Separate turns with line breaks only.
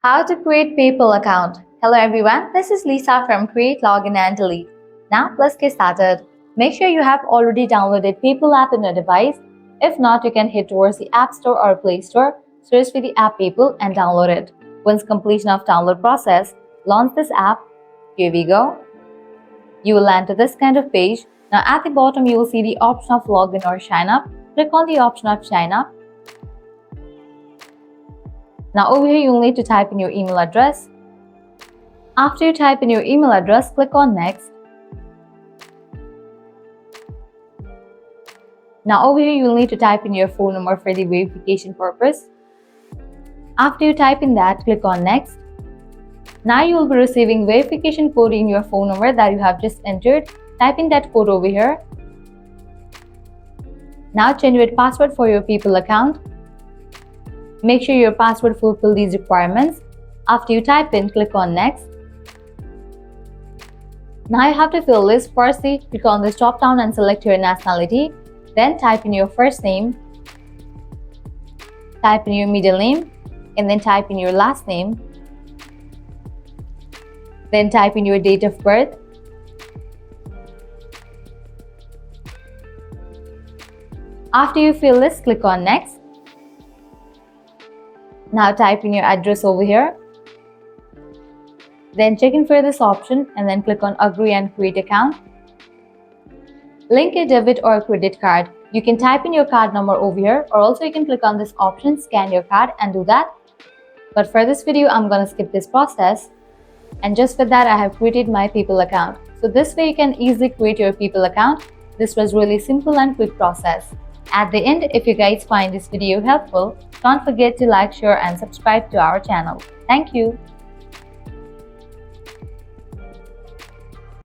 How to create PayPal account. Hello everyone, this is Lisa from Create, Login and Delete. Now let's get started. Make sure you have already downloaded PayPal app in your device. If not, you can head towards the App Store or Play Store, search for the app PayPal and download it. Once completion of download process, launch this app. Here we go. You will land to this kind of page. Now at the bottom you will see the option of login or sign up. Click on the option of sign up. Now over here you will need to type in your email address. After you type in your email address, click on next. Now over here you will need to type in your phone number for the verification purpose. After you type in that, click on next. Now you will be receiving verification code in your phone number that you have just entered. Type in that code over here. Now generate password for your PayPal account. Make sure your password fulfill these requirements. After you type in, click on next. Now you have to fill this. Firstly, click on this drop down and select your nationality. Then type in your first name, type in your middle name, and then type in your last name. Then type in your date of birth. After you fill this, click on next. Now type in your address over here. Then check in for this option and then click on agree and create account. Link a debit or credit card. You can type in your card number over here, or also you can click on this option, scan your card, and do that. But for this video, I'm gonna skip this process. And just for that, I have created my PayPal account. So this way you can easily create your PayPal account. This was really simple and quick process. At the end, if you guys find this video helpful, don't forget to like, share and subscribe to our channel. Thank you.